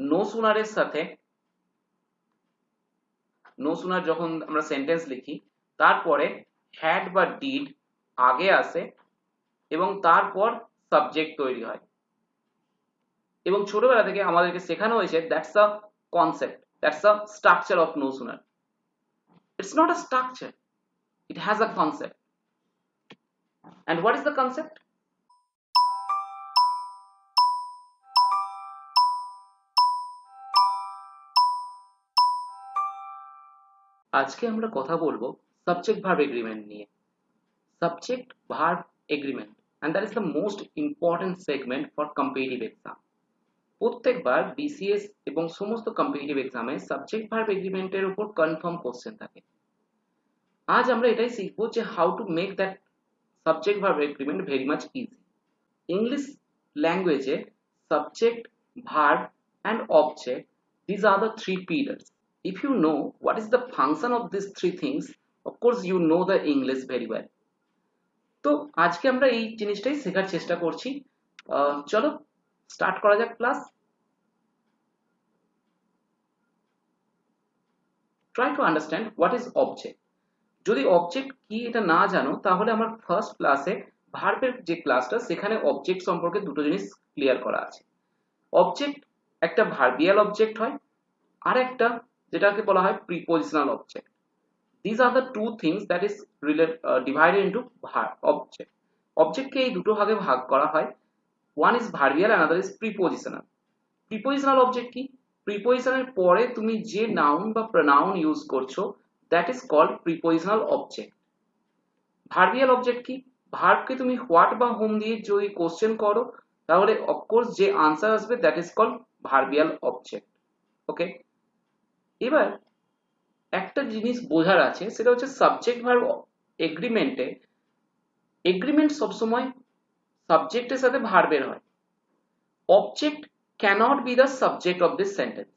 No সুনারের সাথে no sooner যখন আমরা সেন্টেন্স লিখি তারপরে হ্যাড বা ডিড আগে আসে এবং তারপর সাবজেক্ট তৈরি হয়। এবং ছোটবেলা থেকে আমাদেরকে শেখানো হয়েছে that's a concept, that's a structure of no sooner. It's not a structure, it has a concept. And what is the concept? আজকে আমরা কথা বলবো সাবজেক্ট ভার্ব এগ্রিমেন্ট নিয়ে। Subject verb agreement, and that is the most important segment for competitive exam. প্রত্যেকবার BCS এবং সমস্ত competitive এক্সামে subject verb এগ্রিমেন্টের উপর কনফার্ম কোশ্চেন থাকে। আজ আমরা এটাই শিখবো যে how to make that subject verb agreement very much easy. English ল্যাঙ্গুয়েজে subject, verb and object, these are the three pillars. If you know what is the function of these three things, of course you know the English very well. তো আজকে আমরা এই জিনিসটাই শেখার চেষ্টা করছি। চলো স্টার্ট করা যাক class. Try to understand what is object. যদি অবজেক্ট কি এটা না জানো তাহলে আমার ফার্স্ট ক্লাসে ভার্বের যে ক্লাসটা সেখানে অবজেক্ট সম্পর্কে দুটো জিনিস ক্লিয়ার করা আছে। অবজেক্ট একটা ভার্বিয়াল অবজেক্ট হয়, আর একটা যেটাকে বলা হয় prepositional object. These are the two things that is divided into object. অবজেক্টকে এই দুটো ভাগে ভাগ করা হয়। One is verbial, another is prepositional. Prepositional object কি? প্রিপোজিশনের পরে তুমি যে নাউন বা প্রোনাউন ইউজ করছো that is called prepositional object. ভার্বিয়াল object কি? ভার্বকে তুমি হোয়াট বা হোম দিয়ে যদি কোশ্চেন করো তাহলে অফকোর্স যে আনসার আসবে that is called verbal object. Okay, এবার একটা জিনিস বোঝার আছে, সেটা হচ্ছে সাবজেক্ট ভার্ব এগ্রিমেন্টে এগ্রিমেন্ট সবসময় সাবজেক্টের সাথে ভার্বের হয়। Object cannot be the subject of this sentence.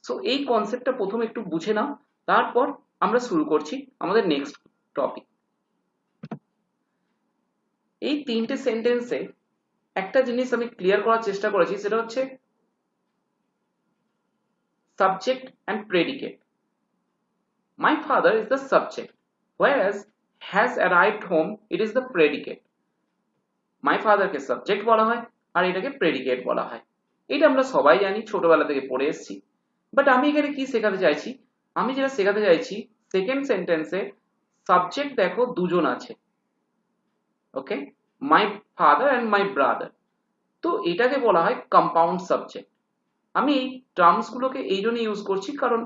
So এই কনসেপ্টটা প্রথম একটু বুঝে নাও, তারপর আমরা শুরু করছি আমাদের নেক্সট টপিক। এই তিনটে সেন্টেন্সে একটা জিনিস আমি ক্লিয়ার করার চেষ্টা করেছি, সেটা হচ্ছে subject and predicate. My father is the subject, whereas has arrived home it is the predicate. My father K subject বলা হয় আর এটাকে প্রেডিকেট বলা হয়। এটা আমরা সবাই জানি, ছোটবেলা থেকে পড়ে এসেছি। বাট আমি এখানে কি শেখাতে চাইছি, আমি যেটা শেখাতে চাইছি সেকেন্ড সেন্টেন্সে সাবজেক্ট দেখো দুজন আছে। Okay, my father and my brother. তো এটাকে বলা হয় কম্পাউন্ড সাবজেক্ট। আমি এই টার্মস গুলোকে এই জন্য ইউজ করছি কারণ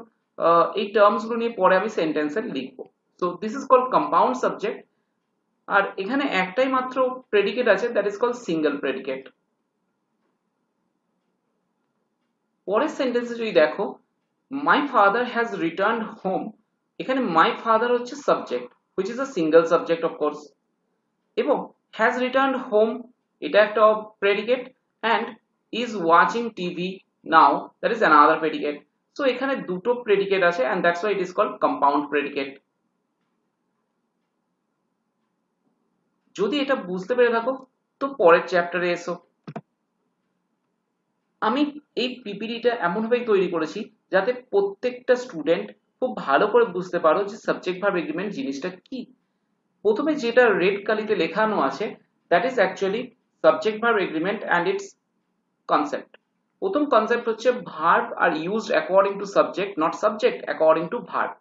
এই টার্মস গুলো নিয়ে পরে আমি সেন্টেন্সে লিখবো। So this is called compound subject. আর এখানে একটাই মাত্র প্রেডিকেট আছে, that is called single predicate. পরের সেন্টেন্সে যদি দেখো my father has returned home, এখানে মাই ফাদার হচ্ছে subject which is a single subject of course, এবং হ্যাজ রিটার্নড হোম এটা একটা predicate, and is watching TV now that is another predicate. So এখানে দুটো প্রেডিকেট আছে and that's why it is called compound predicate. যদি এটা বুঝতে পেরে থাকো তো পরের চ্যাপ্টারে এসো। আমি এই পিপিটিটা এমনভাবেই তৈরি করেছি যাতে প্রত্যেকটা স্টুডেন্ট খুব ভালো করে বুঝতে পারো যে সাবজেক্ট ভার্ব এগ্রিমেন্ট জিনিসটা কি। প্রথমে যেটা রেড কালিতে লেখানো আছে that is actually subject verb agreement and it's concept. প্রথম কনসেপ্ট হচ্ছে verb are used according to subject, not subject according to verb.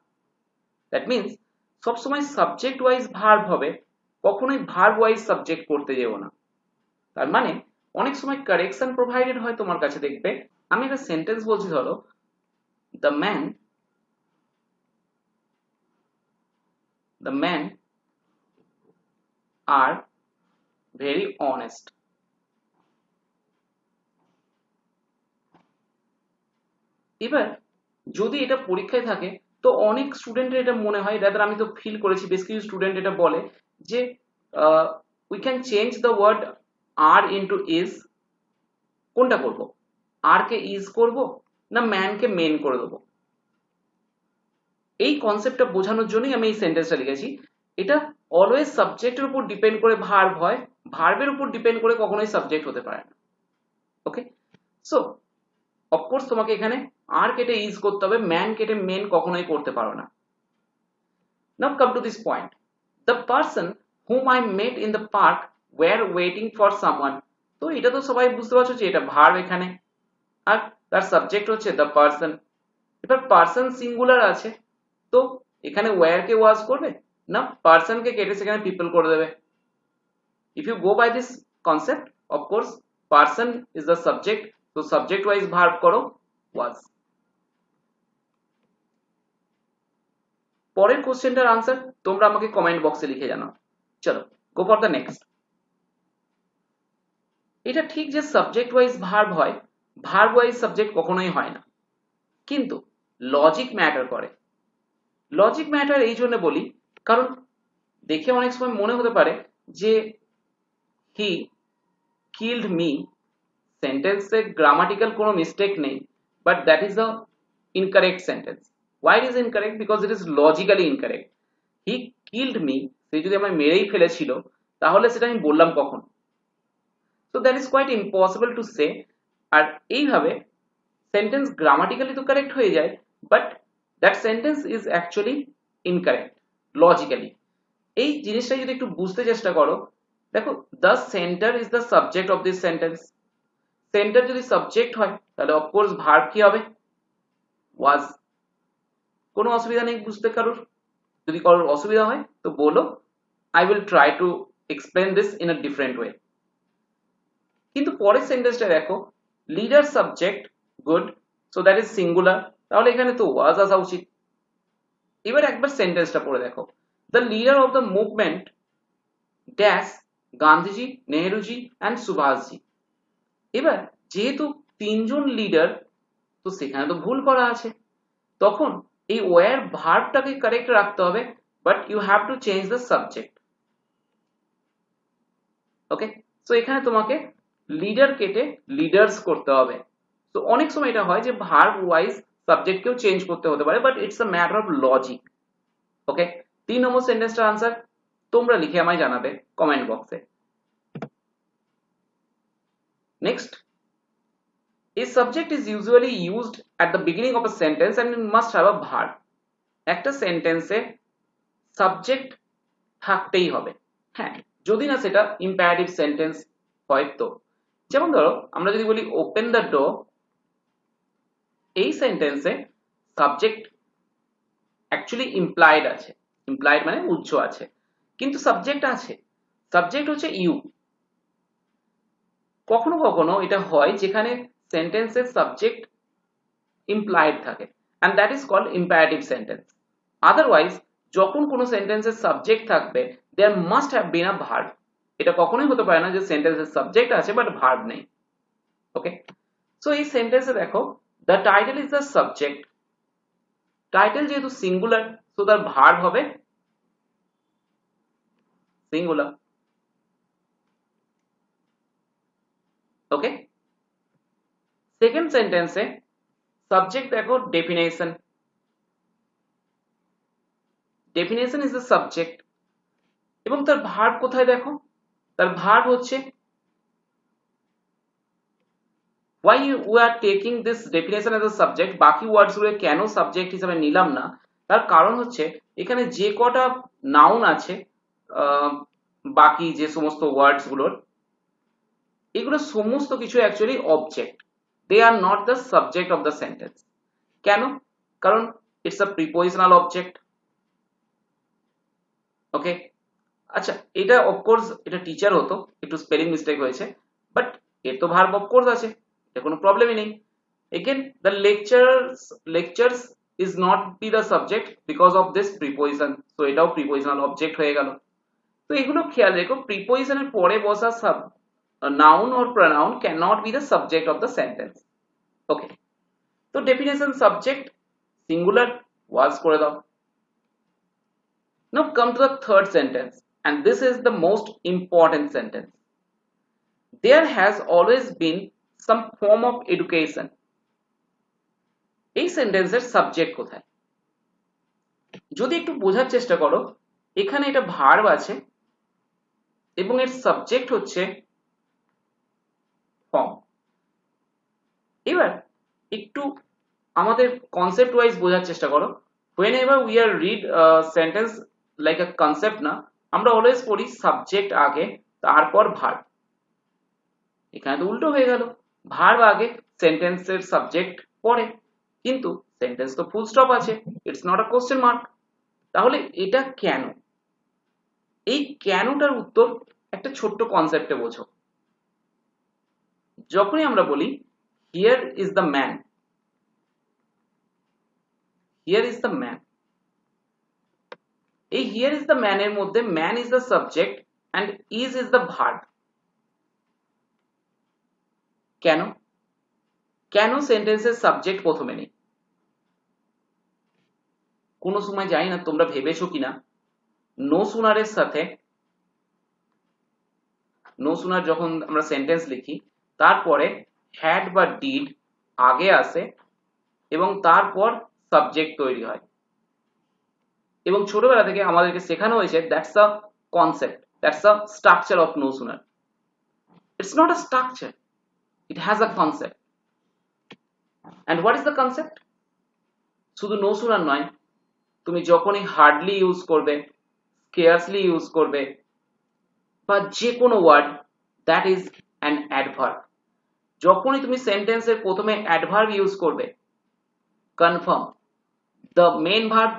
That means সবসময় সাবজেক্ট ওয়াইজ ভার্ব হবে, কখনোই ভার্ব ওয়াইজ সাবজেক্ট করতে যেও না। তার মানে অনেক সময় কারেকশন প্রোভাইডেড হয় তোমার কাছে, দেখবে আমি একটা সেন্টেন্স বলছি, ধরো the man are very honest. এবার যদি এটা পরীক্ষায় থাকে তো অনেক স্টুডেন্টের এটা মনে হয়, রাদার আমি তো ফিল করেছি বেশ কিছু স্টুডেন্ট এটা বলে যে we can change the word are into is. কোনটা করব, আর কে ইজ করব না ম্যানকে মেন করে দেবো? এই কনসেপ্টটা বোঝানোর জন্যই আমি এই সেন্টেন্সটা লিখেছি। এটা অলওয়েজ সাবজেক্টের উপর ডিপেন্ড করে ভার্ব হয়, ভার্বের উপর ডিপেন্ড করে কখনোই সাবজেক্ট হতে পারে না। ওকে, সো অফকোর্স তোমাকে এখানে আর কেটে ইজ করতে হবে, ম্যান কেটে মেন কখনোই করতে পারো না। Now come to this point, the person whom I met in the park were waiting for someone. তো এটা তো সবাই বুঝতে পারছো যে এটা ভার্ব এখানে, আর তার সাবজেক্ট হচ্ছে দ্য পার্সন। এবার পার্সন সিঙ্গুলার আছে, তো এখানে ওয়্যার কে ওয়াজ করবে না, পার্সন কে কেটে সেখানে পিপল করে দেবে। if you go by this concept, of course person is the subject, so subject wise verb করো was। পরের কোশ্চেনটার আনসার তোমরা আমাকে কমেন্ট বক্সে লিখে জানাও। চলো গো ফর দ্য নেক্সট। এটা ঠিক যে সাবজেক্ট ওয়াইজ ভার্ব হয়, ভার্ব ওয়াইজ সাবজেক্ট কখনোই হয় না, কিন্তু লজিক ম্যাটার করে। লজিক ম্যাটার এই জন্য বলি কারণ দেখে অনেক সময় মনে হতে পারে যে হি কিল্ড মি সেন্টেন্সে গ্রামাটিক্যাল কোনো মিস্টেক নেই, but that is a incorrect sentence. Why it is incorrect? Because it is logically incorrect. He killed me, সে যদি আমায় মেরেই ফেলেছিল তাহলে সেটা আমি বললাম কখন? So that is quite impossible to say. আর এইভাবে সেন্টেন্স গ্রামাটিক্যালি তো কারেক্ট হয়ে যায়, but that sentence is actually incorrect logically. এই জিনিসটা যদি একটু বুঝতে চেষ্টা করো, দেখো the centre is the subject of this sentence. Centre যদি সাবজেক্ট হয় তাহলে অফকোর্স ভার্ব কি হবে? ওয়াজ। কোনো অসুবিধা নেই বুঝতে কারোর? যদি কারোর অসুবিধা হয় তো বলো, I will try to explain this in a different way. কিন্তু পরের সেন্টেন্সটা দেখো, leader subject good, so that is singular, তাহলে এখানে তো ওয়াজ আসা উচিত। এবার একবার সেন্টেন্সটা পড়ে দেখো, the leader of the movement dash Gandhiji, Nehruji and Subhashji. এবার যেহেতু তিনজন লিডার, তো সেখানে তো ভুল করা আছে, তখন এই ওয়্যার ভার্বটাকে কারেক্ট রাখতে হবে, but you have to change the subject. Okay, so এখানে তোমাকে লিডার কেটে লিডার্স করতে হবে। তো অনেক সময় এটা হয় যে ভার্ব ওয়াইজ সাবজেক্টকেও চেঞ্জ করতে হতে পারে, but it's a matter of logic. Okay, 3 number সেন্টেন্সটার আনসার তোমরা লিখে আমায় জানাবে কমেন্ট বক্সে। Next, a subject is usually used at the beginning of a sentence and it must have a verb। একটা সেন্টেন্সে সাবজেক্ট থাকতেই হবে, হ্যাঁ, যদি না সেটা ইম্পারেটিভ সেন্টেন্স হয় তো। যেমন ধরো আমরা যদি বলি ওপেন দ্য ডোর, এই সেন্টেন্সে সাবজেক্ট অ্যাকচুয়ালি ইমপ্লাইড আছে, ইমপ্লাইড মানে উজ্জ আছে, কিন্তু সাবজেক্ট আছে, সাবজেক্ট হচ্ছে ইউ। কখনো কখনো এটা হয় যেখানে সেন্টেন্সের সাবজেক্ট ইমপ্লাইড থাকে, and that is called imperative sentence। otherwise যখন কোনো সেন্টেন্সের সাবজেক্ট থাকবে there must have been a verb। এটা কখনোই হতে পারে না যে সেন্টেন্সের সাবজেক্ট আছে বাট ভার্ব নেই। ওকে, সো এই সেন্টেন্সে দেখো the title is the subject, title যেহেতু সিঙ্গুলার সো তার ভার্ব হবে সিঙ্গুলার। ওকে, সেকেন্ড সেন্টেন্সে সাবজেক্ট দেখো definition, definition is the subject, এবং তার ভার্ব কোথায় দেখো, তার ভার্ব হচ্ছে why we are taking this definition as a subject। বাকি ওয়ার্ডস গুলো কেন সাবজেক্ট হিসেবে নিলাম না, তার কারণ হচ্ছে এখানে যে কটা নাউন আছে, বাকি যে সমস্ত ওয়ার্ডস গুলোর, এগুলো সমস্ত কিছু actually object, they are not the subject of the sentence. কেন? কারণ it's a prepositional object. Okay, আচ্ছা এটা অফকোর্স এটা টিচার হতো, একটু স্পেলিং মিস্টেক হয়েছে, বাট এর তো ভার্ব অফকোর্স আছে, এটা কোনো প্রবলেমই নেই। again the lectures is not be the subject because of this preposition, so এটাও prepositional object হয়ে গেল। তো এগুলো খেয়াল রেখো, প্রিপোজিশনের পরে বসা sub noun or pronoun cannot be the subject of the sentence। ওকে, তো ডেফিনেশন সাবজেক্ট সিঙ্গুলার ওয়াজ করে দাও। now come to the third sentence and this is the most important sentence, there has always been some form of education। এই সেন্টেন্সের subject কোথায়? যদি একটু বোঝার চেষ্টা করো, এখানে এটা ভার্ব আছে এবং এর সাবজেক্ট হচ্ছে ফর্ম। এবার একটু আমাদের কনসেপ্ট ওয়াইজ বোঝার চেষ্টা করো। whenever we are read a sentence like a concept না, আমরা অলওয়েজ পড়ি সাবজেক্ট আগে তারপর ভার্ব। এখানে তো উল্টো হয়ে গেল, ভার্ব আগে সেন্টেন্সের সাবজেক্ট পরে, কিন্তু সেন্টেন্স তো ফুল স্টপ আছে, it's not a question mark. তাহলে এটা কেন? এই কেনটার উত্তর একটা ছোট্ট কনসেপ্টে বোঝো। যখনই আমরা বলি here is the man, here is the man, এই হিয়ার ইজ দ্য ম্যান এর মধ্যে man is the subject and is the verb. কেন? কেন সেন্টেন্সের সাবজেক্ট প্রথমে নেই? কোনো সময় জানি না তোমরা ভেবেছো কিনা, নো সুনারের সাথে, নো সুনার যখন আমরা সেন্টেন্স লিখি তারপরে হ্যাড বা ডিড আগে আসে এবং তারপর সাবজেক্ট তৈরি হয়। এবং ছোটবেলা থেকে আমাদেরকে শেখানো হয়েছে that's a concept, that's a structure of no sooner. It's not a structure, it has a concept. And what is the concept? শুধু নো সুনার নয়, তুমি যখনই হার্ডলি ইউজ করবে, স্কেয়ার্সলি ইউজ করবে, বা যে কোনো word that is an adverb. যখনই তুমি সেন্টেন্সের প্রথমে অ্যাডভার্ব ইউজ করবে, confirm the main verb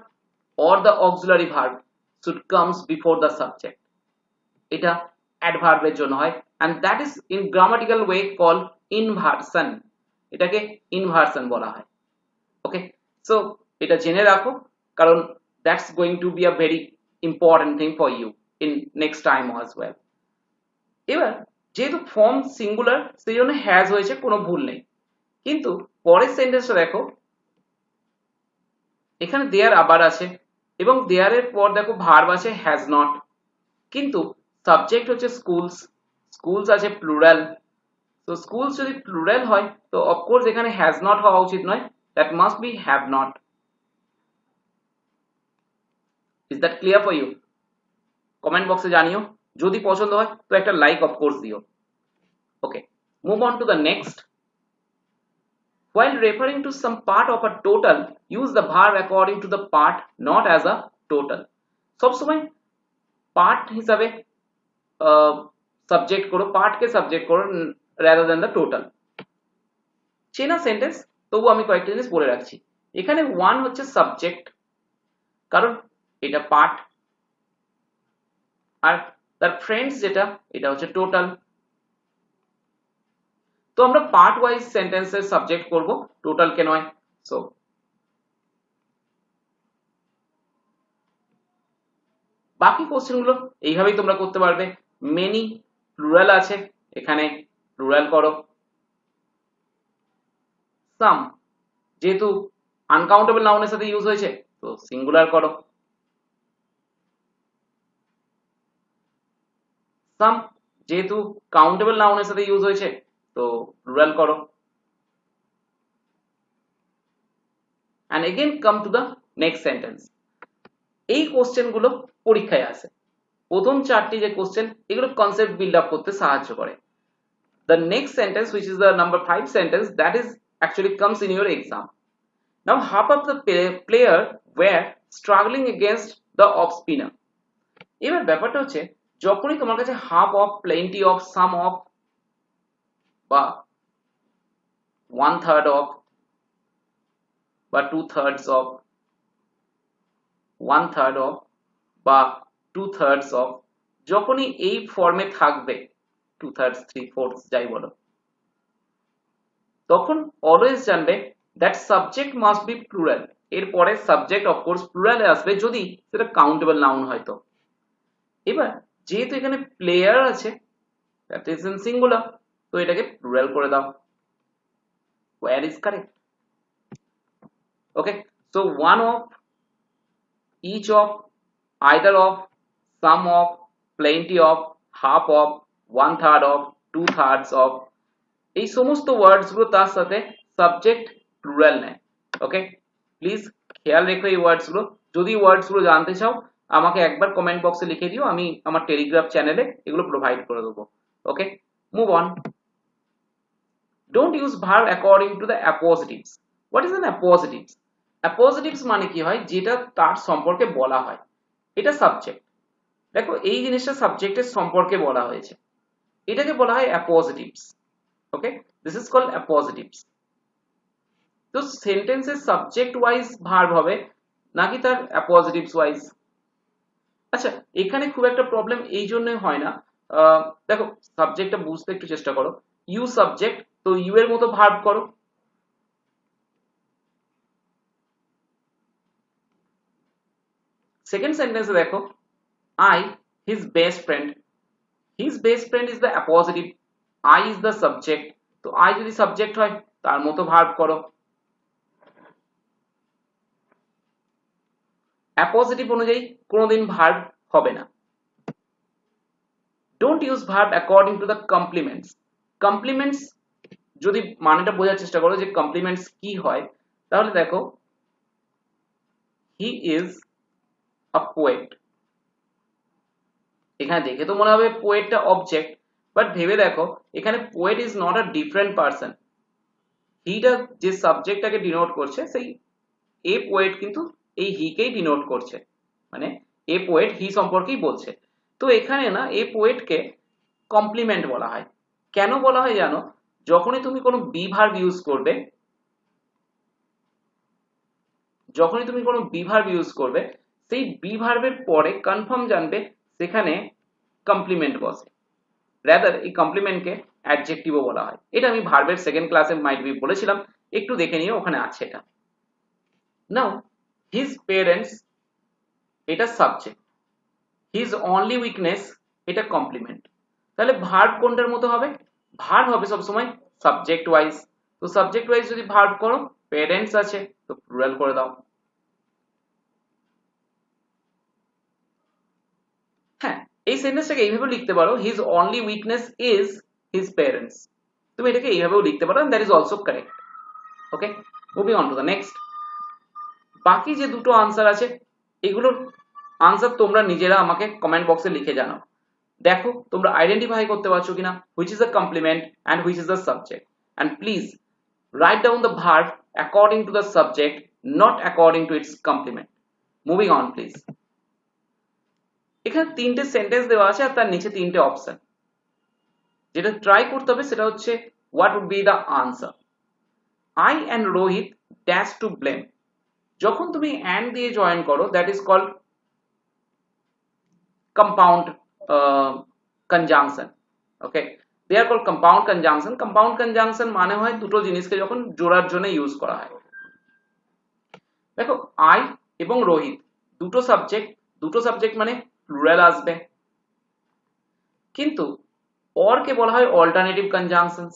or the auxiliary verb should comes before the subject. এটা adverb এর জন্য হয়, and that is in grammatical way called inversion. এটাকে inversion বলা হয়। ওকে, সো এটা জেনে রাখো, কারণ that's going to be a very important thing for you in next time as well. এবার যেহেতু ফর্ম সিঙ্গুলার সেই জন্য হ্যাজ হয়েছে, কোনো ভুল নেই, কিন্তু পরের সেন্টেন্সটা দেখো, এখানে দেয়ার আবার আছে এবং দেয়ারের পর দেখো ভার্ব আছে হ্যাজ নট, কিন্তু সাবজেক্ট হচ্ছে স্কুলস, স্কুলস আছে প্লুরাল। তো স্কুলস যদি প্লুরাল হয় তো অফকোর্স এখানে হ্যাজ নট হওয়া উচিত নয়, that must be have not. Is that clear for you? Comment বক্সে জানিও, যদি পছন্দ হয় তো একটা লাইক অফকোর্স দিও। Okay, move on to the next. While referring to some part of a total, use the verb according to the part, not as a total. সবসময় part হিসাবে সাবজেক্ট করো, পার্টকে সাবজেক্ট করো রাদার দ্যান দ্য টোটাল। চেনা sentence, তবু আমি কয়েকটা জিনিস বলে রাখছি। এখানে ওয়ান হচ্ছে সাবজেক্ট, কারণ এটা পার্ট, আর তার ফ্রেন্ডস যেটা, এটা হচ্ছে টোটাল। তো আমরা পার্ট ওয়াইজ সেন্টেন্সের সাবজেক্ট করব, টোটালকে নয়। সো বাকি কোশ্চেনগুলো এইভাবেই তোমরা করতে পারবে। মেনি প্লুরাল আছে, এখানে প্লুরাল করো। সাম যেহেতু আনকাউন্টেবল নাউনের সাথে ইউজ হয়েছে তো সিঙ্গুলার করো। সাম যেহেতু কাউন্টেবল নাউনের সাথে ইউজ হয়েছে তো প্লুরাল করো। and again come to the next sentence. এই কোশ্চেনগুলো পরীক্ষায় আসে, প্রথম চারটি যে কোশ্চেন, এগুলো কনসেপ্ট বিল্ড আপ করতে সাহায্য করে। The next sentence, which is the number 5 sentence, that is actually comes in your exam. Now half of the player were struggling against the off spinner. এবার ব্যাপারটা হচ্ছে, যখনই তোমার কাছে half of, plenty of, some of বা 1/3 of বা 2/3 of, 1/3 of বা 2/3 of, যখনই এই ফর্মে থাকবে, 2/3 3/4 যাই বলো, তখন অলওয়েজ জানবে that subject must be plural. এরপরে সাবজেক্ট অফকোর্স প্লুরালে আসবে যদি সেটা কাউন্টেবল নাউন হয় তো। এবার যেহেতু এখানে প্লেয়ার আছে, দ্যাট ইজ ইন সিঙ্গুলার, তো এটাকে প্লুরাল করে দাও। Where is correct. Okay, so one of, each of, either of, some of, plenty of, half of, 1/3 of, 2/3 of, এই সমস্ত ওয়ার্ডস গুলো তার সাথে সাবজেক্ট প্লুরাল নেয়। ওকে, প্লিজ খেয়াল রেখো এই ওয়ার্ডস গুলো। যদি ওয়ার্ডস গুলো জানতে চাও আমাকে একবার কমেন্ট বক্সে লিখে দিও, আমি আমার টেলিগ্রাম চ্যানেলে এগুলো প্রোভাইড করে দেবো। Okay, move on. don't use verb according to the appositives. What is an appositives? Appositives মানে কি হয়, যেটা তার সম্পর্কে বলা হয়, এটা সাবজেক্ট। দেখো এই জিনিসটা সাবজেক্টের সম্পর্কে বলা হয়েছে, এটাকে বলা হয় appositives. Okay, this is called appositives. তো সেন্টেন্সের সাবজেক্ট ওয়াইজ ভার্ব হবে নাকি তার appositives ওয়াইজ? আচ্ছা, এখানে খুব একটা প্রবলেম এই জন্য হয় না। দেখো সাবজেক্টটা বুঝতে একটু চেষ্টা করো। ইউ সাবজেক্ট, তো ইউ এর মতো ভার্ব করো। সেকেন্ড সেন্টেন্সে দেখো, I his best friend, his best friend is the appositive, I is the subject, তো আই যদি সাবজেক্ট হয় তার মতো ভার্ব করো। অ্যাপোজিটিভ অনুযায়ী কোনোদিন ভার্ব হবে না। Don't use verb according to the compliments. Compliments যদি মানেটা বোঝার চেষ্টা করো যে কমপ্লিমেন্টস কি হয়, তাহলে দেখো হি ইজ আ পোয়েট, এখানে দেখে তো মনে হবে পোয়েটটা অবজেক্ট, বাট ভেবে দেখো এখানে poet is not a different person. হিটা যে সাবজেক্টটাকে ডিনোট করছে, সেই এ পোয়েট কিন্তু এই হিকেই ডিনোট করছে, মানে এ পোয়েট হি সম্পর্কেই বলছে। তো এখানে না এ পোয়েটকে কমপ্লিমেন্ট বলা হয়। কেন বলা হয় জানো? যখনই তুমি কোনো বি ভার্ব ইউজ করবে, সেই বি ভার্বের পরে কনফার্ম জানবে সেখানে কমপ্লিমেন্ট বসে। রাদার এই কমপ্লিমেন্টকে অ্যাডজেক্টিভও বলা হয়। এটা আমি ভার্বের সেকেন্ড ক্লাসে মাইট বি বলেছিলাম, একটু দেখে নিও, ওখানে আছে এটা। নাও হিজ পেরেন্টস, এটা সাবজেক্ট, হিজ অনলি উইকনেস এটা কমপ্লিমেন্ট। তাহলে ভার্ব কোনটার মতো হবে? ভার্ব হবে সবসময় সাবজেক্ট ওয়াইজ। তো সাবজেক্ট ওয়াইজ যদি ভার্ব করো, পেরেন্টস আছে তো প্লুরাল করে দাও। হ্যাঁ, এই সেন্টেন্সটাকে এইভাবে লিখতে পারো, his only weakness is his parents. তুমি এটাকে এইভাবেও লিখতে পারো, that is also correct. Okay, moving on to the next. বাকি যে দুটো আনসার আছে, এগুলোর আনসার তোমরা নিজেরা আমাকে কমেন্ট বক্সে লিখে জানাও। দেখো তোমরা আইডেন্টিফাই করতে পারছো কিনা which is the complement and which is the subject, and please write down the verb according to the subject, not according to its complement. Moving on please. এখানে তিনটে সেন্টেন্স দেওয়া আছে আর তার নিচে তিনটে অপশন। যেটা ট্রাই করতে হবে সেটা হচ্ছে what would be the answer. I and Rohit dash to blame. যখন তুমি and দিয়ে জয়েন করো, that is called compound conjunction. Okay, they are called compound conjunction. Compound conjunction মানে হয় দুটো জিনিসকে যখন জোড়ার জন্য ইউজ করা হয়। দেখো আই এবং রোহিত দুটো সাবজেক্ট মানে প্লুরাল আসবে, কিন্তু অর কে বলা হয় অল্টারনেটিভ কনজাংশনস।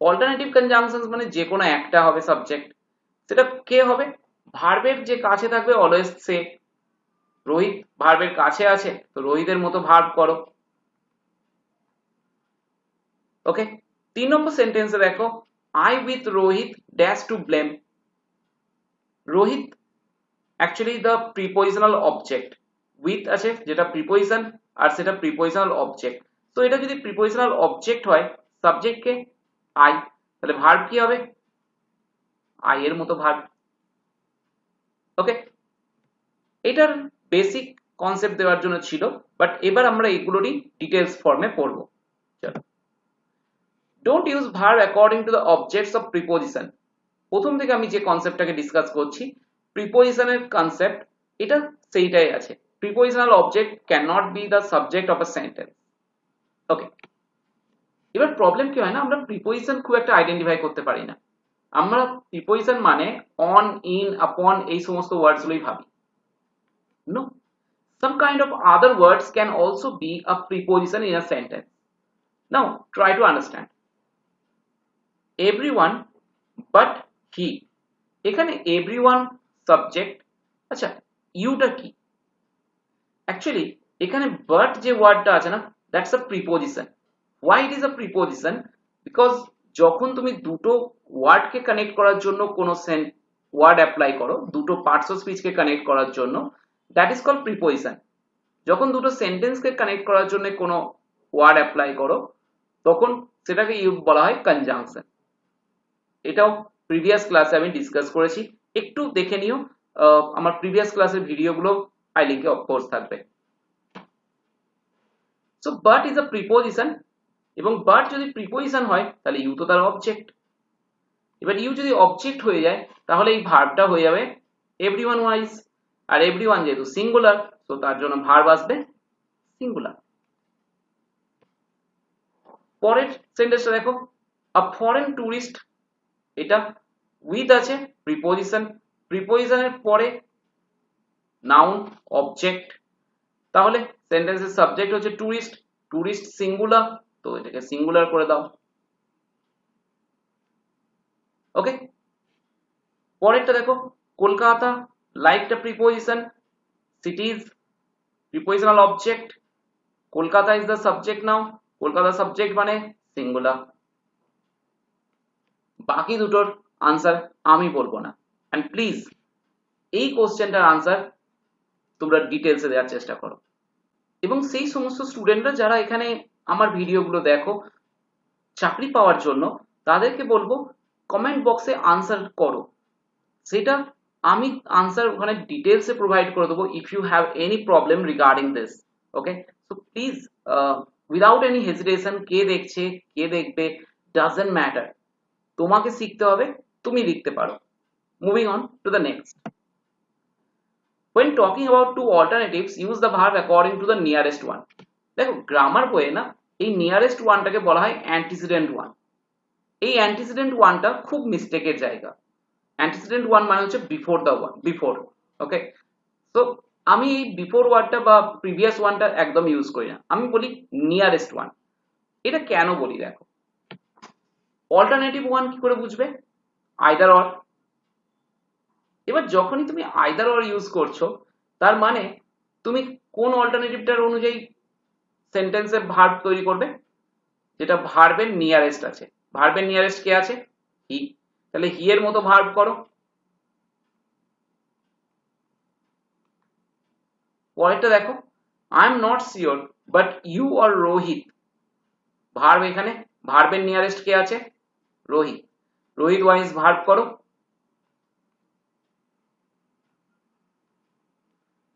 অল্টারনেটিভ কনজাংশনস মানে যে কোনো একটা হবে সাবজেক্ট, সেটা কে হবে? ভার্বের যে কাছে থাকবে অলওয়েজ সে। রোহিত ভার্বের কাছে আছে তো রোহিতের মতো ভার্ব করো। ওকে, 3 নম্বর সেন্টেন্সে দেখো I with Rohit dash to blame. Rohit actually the prepositional object, with আছে যেটা প্রিপোজিশন আর সেটা প্রিপোজিশনাল অবজেক্ট। তো এটা যদি প্রিপোজিশনাল অবজেক্ট হয়, সাবজেক্ট কে আই, তাহলে ভার্ব কি হবে? আই এর মতো ভার্ব। ওকে, এটার বেসিক কনসেপ্ট দেওয়ার জন্য ছিল, বাট এবার আমরা এগুলোরই ডিটেলস ফর্মে পড়বো। চলো, don't use verb according to the objects of preposition. প্রথম থেকে আমি যে কনসেপ্টটাকে ডিসকাস করছি, প্রিপোজিশনের কনসেপ্ট, এটা সেইটাই আছে। Prepositional object can not be the subject of a sentence. Okay, এবার প্রবলেম কি হয় না, আমরা প্রিপোজিশন খুব একটা আইডেন্টিফাই করতে পারি না। আমরা প্রিপোজিশন মানে অন, ইন, আপন এই সমস্ত ওয়ার্ডস গুলোই ভাবি। No, some kind of other words can also be a preposition in a sentence. Now try to understand. Everyone but he, এখানে everyone subject। আচ্ছা, ইউটা কি? অ্যাকচুয়ালি এখানে but যে ওয়ার্ডটা আছে না, that's a preposition. Why it is a preposition? Because যখন তুমি দুটো ওয়ার্ডকে কানেক্ট করার জন্য কোনো ওয়ার্ড অ্যাপ্লাই করো, দুটো পার্টস অফ স্পিচকে কানেক্ট করার জন্য, that is called preposition. যখন দুটো সেন্টেন্সকে কানেক্ট করার জন্য কোনো ওয়ার্ড অ্যাপ্লাই করো, তখন সেটাকে বলা হয় কনজাংশন। এটাও প্রিভিয়াস ক্লাসে আমি ডিসকাস করেছি, একটু দেখে নিও, আমার প্রিভিয়াস ক্লাসের ভিডিওগুলো আই লিঙ্কে অফকোর্স থাকবে। So but is a preposition, এবং বাট যদি প্রিপোজিশন হয় তাহলে ইউ তো তার অবজেক্ট। এবার ইউ যদি অবজেক্ট হয়ে যায় তাহলে এই ভার্বটা হয়ে যাবে এভরিওয়ান ওয়াইজ, আর এভরিওয়ান যেহেতু সিঙ্গুলার তো তার জন্য ভার্ব আসবে সিঙ্গুলার। পরের সেন্টেন্সটা দেখো, আ ফরেন টুরিস্ট, এটা উইথ আছে প্রিপোজিশন, প্রিপোজিশনের পরে নাউন অবজেক্ট, তাহলে সেন্টেন্সের সাবজেক্ট হচ্ছে টুরিস্ট, টুরিস্ট সিঙ্গুলার, তো এটাকে সিঙ্গুলার করে দাও। ওকে, পরেরটা দেখো, কলকাতা লাইকটা preposition, cities prepositional object, Kolkata is the subject now, Kolkata subject মানে সিঙ্গুলার। বাকি দুটোর আনসার আমি বলবো না, এন্ড প্লিজ এই কোশ্চেনটার আনসার তোমরা ডিটেলসে দেওয়ার চেষ্টা করো। এবং সেই সমস্ত স্টুডেন্টরা যারা এখানে আমার ভিডিওগুলো দেখো চাকরি পাওয়ার জন্য, তাদেরকে বলবো কমেন্ট বক্সে আনসার করো, সেটা আমি আনসার ওখানে ডিটেলসে প্রোভাইড করে দেবো if you have any problem regarding this. Okay, so please without any hesitation, কে দেখছে কে দেখবে ডাজন্ট ম্যাটার, তোমাকে শিখতে হবে, তুমি লিখতে পারো। Moving on to the next, when talking about two alternatives use the verb according to the nearest one। দেখো গ্রামার বইয়ে না এই নিয়ারেস্ট ওয়ানটাকে বলা হয় অ্যান্টিসিডেন্ট ওয়ান। এই অ্যান্টিসিডেন্ট ওয়ানটা খুব মিস্টেকের জায়গা, অ্যান্টিসিডেন্ট ওয়ান মানে হচ্ছে বিফোর দ্য ওয়ান, বিফোর। ওকে, তো আমি এই বিফোর ওয়ার্ডটা বা প্রিভিয়াস ওয়ানটা একদম ইউজ করি না, আমি বলি নিয়ারেস্ট ওয়ান। এটা কেন বলি দেখো, অল্টারনেটিভ ওয়ান কি করে বুঝবে, আইদার অর। এবার যখনই তুমি আইদার অর ইউজ করছো তার মানে তুমি কোন অল্টারনেটিভটার অনুযায়ী সেন্টেন্সের ভার্ব তৈরি করবে, যেটা ভার্বের নিয়ারেস্ট আছে। ভার্বের নিয়ারেস্ট কে আছে, হি, তাহলে হি এর মতো ভার্ব করো। পরেরটা দেখো, I am not sure but you are Rohit, verb এখানে, ভার্বের নিয়ারেস্ট কে আছে, রোহিত, রোহিত ওয়াইজ ভার্ব করো।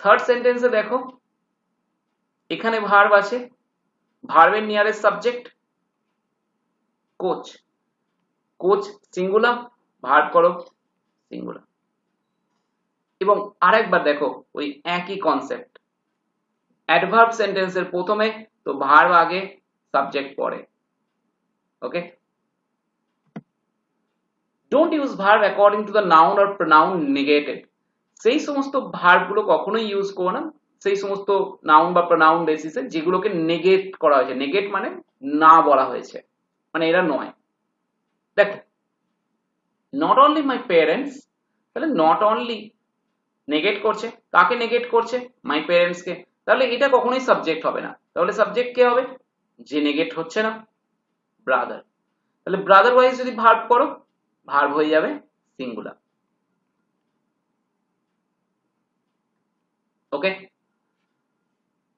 থার্ড সেন্টেন্সে দেখো, এখানে ভার্ব আছে, ভার্বের nearest subject coach, coach singular, verb করো সিঙ্গুলার। এবং আরেকবার দেখো ওই একই কনসেপ্ট, অ্যাডভার্ব সেন্টেন্সের প্রথমে তো ভার্ব আগে সাবজেক্ট পরে। Okay, don't use verb according to the noun or pronoun negated, সেই সমস্ত ভার্বগুলো কখনোই ইউজ করো না সেই সমস্ত নাউন বা প্রনাউন বেসিসে যেগুলোকে নেগেট করা হয়েছে, নেগেট মানে না বলা হয়েছে, মানে এরা নয়। দেখো নট অনলি মাই প্যারেন্টস, তাহলে নট অনলি নেগেট করছে, কাকে নেগেট করছে, মাই প্যারেন্টস কে, তাহলে এটা কখনোই সাবজেক্ট হবে না, তাহলে সাবজেক্ট কে হবে, যে নেগেট হচ্ছে না, ব্রাদার, তাহলে ব্রাদার ওয়াইজ যদি ভার্ব করো ভার্ব হয়ে যাবে সিঙ্গুলার। ওকে,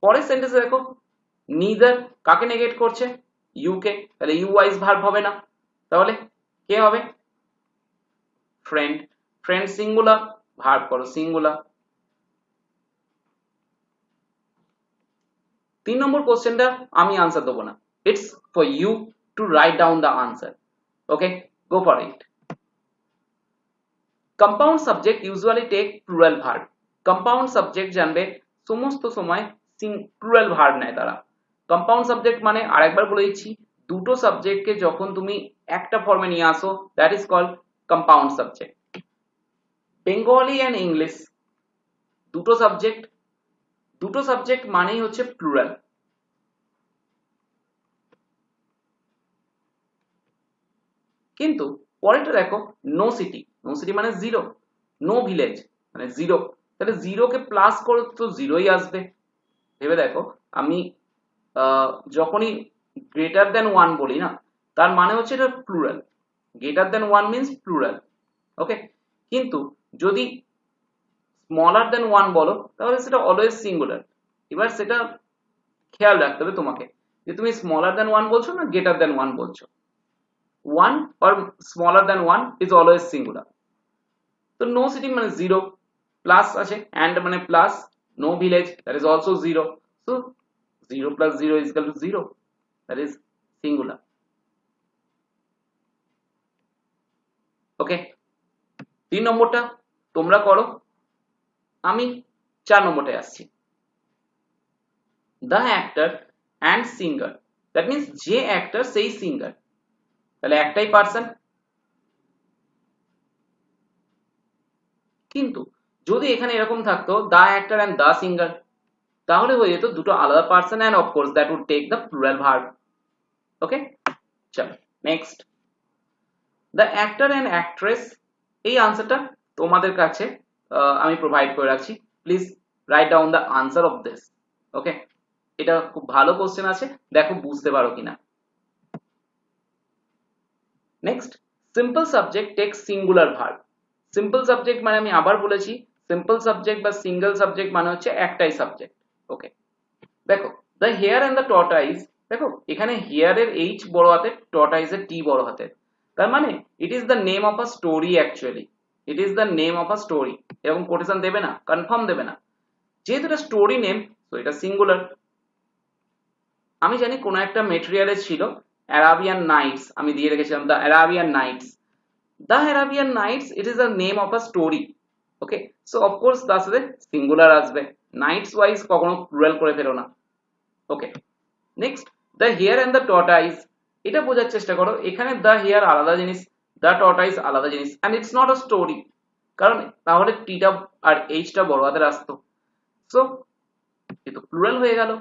পরের সেন্টেন্সে দেখো, নিদার কাকে নেগেট করছে, ইউ কে, তাহলে ইউ ওয়াইজ ভার্ব হবে না, তাহলে কে হবে, ফ্রেন্ড, ফ্রেন্ড সিঙ্গুলার, ভার্ব করো সিঙ্গুলার। 3 নম্বর কোশ্চেনটা আমি আনসার দেবো না, it's for you to write down the answer. Okay, go for it. Compound subject usually take plural verb, compound subject জানবে সমস্ত সময় প্লুরাল ভার্ব নেয় তারা। কম্পাউন্ড সাবজেক্ট মানে আরেকবার বলে দিচ্ছি, দুটো সাবজেক্টকে যখন তুমি একটা ফর্মে নিয়ে আসো that is called compound subject. Bengali and English দুটো সাবজেক্ট, দুটো সাবজেক্ট মানেই হচ্ছে প্লুরাল। কিন্তু পরেরটা দেখো, নো সিটি, নো সিটি মানে জিরো, নো ভিলেজ মানে জিরো, তাহলে জিরোকে প্লাস করো তো জিরোই আসবে। ভেবে দেখো, আমি যখনই গ্রেটার দেন ওয়ান বলি না তার মানে হচ্ছে এটা plural, greater than one means plural. Okay, কিন্তু যদি স্মলার দেন ওয়ান বলো তাহলে সেটা অলওয়েজ সিঙ্গুলার। এবার সেটা খেয়াল রাখতে হবে তোমাকে যে তুমি স্মলার দেন ওয়ান বলছো না গ্রেটার দেন ওয়ান বলছো। 1 or smaller than 1 is always singular. তো no city মানে 0, প্লাস আছে and মানে plus, no village, that is also 0. So 0 plus 0 is equal to 0, that is singular. ওকে, 3 নম্বরটা তোমরা করো, আমি 4 নম্বরটায় আসছি। the actor and singer, that means যে actor সেই singer, তাহলে একটাই পারসন। কিন্তু যদি এখানে এরকম থাকতো the actor and the singer, তাহলে হয়ে যেত দুটো আলাদা person and of course that would take the plural verb. ওকে, চলো next. the actor and actress, এই আনসারটা তোমাদের কাছে আমি প্রোভাইড করে রাখছি, please write down the answer of this. Okay, এটা খুব ভালো কোশ্চেন আছে, দেখো বুঝতে পারো কিনা। Next, simple subject take singular verb. Simple subject মানে আমি আবার বলেছি, সিম্পল সাবজেক্ট বা সিঙ্গেল সাবজেক্ট মানে হচ্ছে একটাই সাবজেক্ট। ওকে, দেখো the hare and the tortoise, দেখো এখানে হেয়ার এর এইচ বড় হাতের, টর্টাইজ এর টি বড় হাতের, তার মানে ইট is the name of a story, actually it is the name of a story. এরকম কোটেশন দেবে না, কনফার্ম দেবে না, যেহেতু এটা স্টোরি নেম তো এটা সিঙ্গুলার। আমি জানি কোন একটা মেটেরিয়ালে ছিল অ্যারাবিয়ান নাইটস, আমি দিয়ে রেখেছিলাম the Arabian Nights. The Arabian Nights it is the name of a story. Okay, so of course তার সাথে সিঙ্গুলার আসবে, নাইটস ওয়াইজ কখনো প্লুরাল করে ফেলো না। Okay, next, the hare and the tortoise, এটা বোঝার চেষ্টা করো, এখানে দ্য হেয়ার আলাদা জিনিস, দ্য টর্টাইজ আলাদা জিনিস, and it's not a story, কারণ তাহলে টিটা আর এইচটা বড় হাতের আসতো। সো এ তো প্লুরাল হয়ে গেল,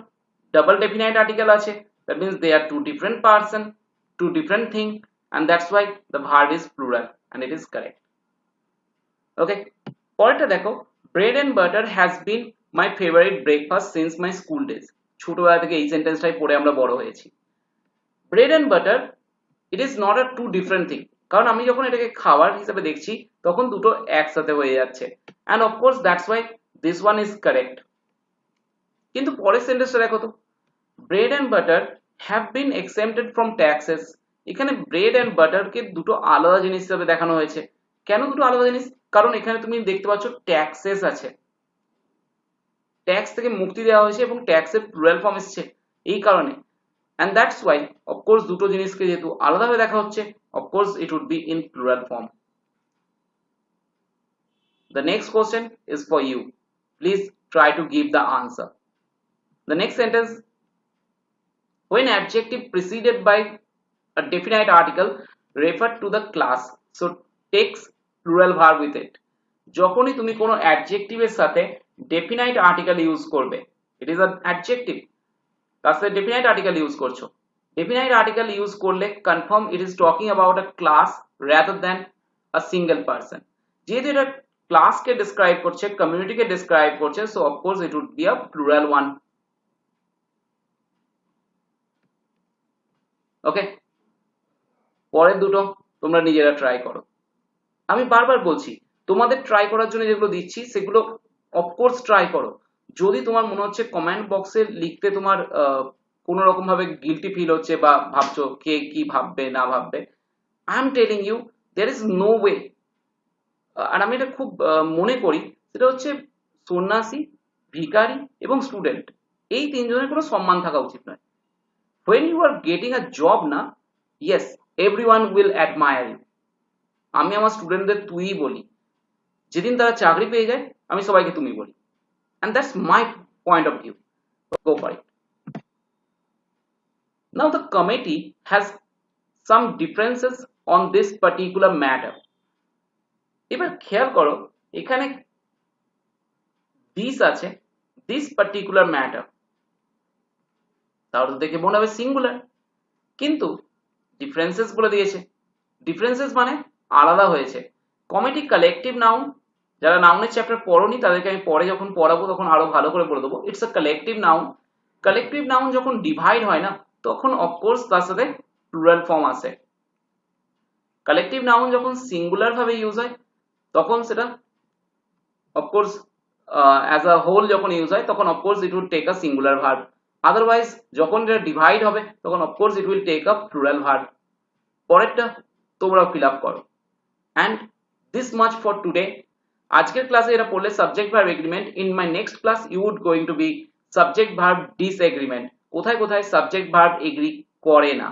ডাবল ডেফিনাইট আর্টিকেল আছে, that means they are two different person, two different thing, and that's why the verb is plural and it is correct. Okay, পরেরটা দেখো, bread and butter has been my favorite breakfast since my school days. ছোটবেলা থেকে এই সেন্টেন্সটাই পড়ে আমরা বড় হয়েছি। bread and butter it is not a two different thing, কারণ আমি যখন এটাকে খাবার হিসেবে দেখছি তখন দুটো একসাথে হয়ে যাচ্ছে, and of course that's why this one is correct. কিন্তু পরের সেন্টেন্সটা দেখো তো, bread and butter have been exempted from taxes, এখানে ব্রেড এন্ড বাটার কে দুটো আলাদা জিনিস হিসেবে দেখানো হয়েছে। কেন দুটো আলাদা জিনিস? কারণ এখানে তুমি দেখতে পাচ্ছ ট্যাক্সেস আছে, ট্যাক্স থেকে মুক্তি দেওয়া হয়েছে এবং ট্যাক্সের প্লুরাল ফর্ম এসেছে এই কারণে, and that's why of course দুটো জিনিসকে যেহেতু আলাদাভাবে দেখা হচ্ছে, of course it would be in plural form. The next question is for you, please try to give the answer. The next sentence, when adjective preceded by a definite article refer to the class, so takes plural verb with it. যখনই তুমি কোনো adjective এর সাথে definite article use করবে, it is an adjective, তার সাথে definite article use করছো, definite article use করলে confirm it is talking about a class rather than a single person. যেহেতু এটা ক্লাসকে describe করছে, কমিউনিটিকে describe করছে, so of course it would be a plural one. ওকে, পরের দুটো তোমরা নিজেরা ট্রাই করো। আমি বারবার বলছি তোমাদের ট্রাই করার জন্য যেগুলো দিচ্ছি সেগুলো অফকোর্স ট্রাই করো। যদি তোমার মনে হচ্ছে কমেন্ট বক্সে লিখতে তোমার কোনো রকম ভাবে গিলটি ফিল হচ্ছে বা ভাবছো কে কি ভাববে না ভাববে, I am telling you there is no way. আর আমি এটা খুব মনে করি, সেটা হচ্ছে সন্ন্যাসী, ভিখারি এবং স্টুডেন্ট, এই তিনজনের কোনো সম্মান থাকা উচিত নয়। when you are getting a job না, yes everyone will admire you, আমি আমার স্টুডেন্টদের তুই বলি, যেদিন তারা চাকরি পেয়ে যায় আমি সবাইকে তুমি বলি, and that's my point of view. Go for it. Now the committee has some differences on this particular matter. এবার খেয়াল করো এখানে this আছে, this particular matter, তাহলে দেখে মনে হবে সিঙ্গুলার, কিন্তু ডিফারেন্সেস বলে দিয়েছে, ডিফারেন্সেস মানে আলাদা হয়েছে। কমিটি কালেকটিভ নাউন, যারা নাউনের চ্যাপ্টার পড়োনি তাদেরকে আমি পরে যখন পড়াবো তখন আরো ভালো করে বলে দেবো, it's a collective noun. Collective noun যখন ডিভাইড হয় না তখন অফকোর্স তার সাথে প্লুরাল ফর্ম আসে। কালেকটিভ নাউন যখন সিঙ্গুলার ভাবে ইউজ হয় তখন সেটা অফকোর্স অ্যাজ আ হোল যখন ইউজ হয় তখন of course it will take a singular verb, otherwise যখন এটা ডিভাইড হবে তখন of course it will take a plural verb. পরেরটা তোমরাও ফিল আপ করো। And this much for today. আজকের ক্লাসে এরা পড়লে subject verb agreement. In my next class you would going to be subject verb disagreement. কোথায় কোথায় সাবজেক্ট ভার্ব এগ্রি করে না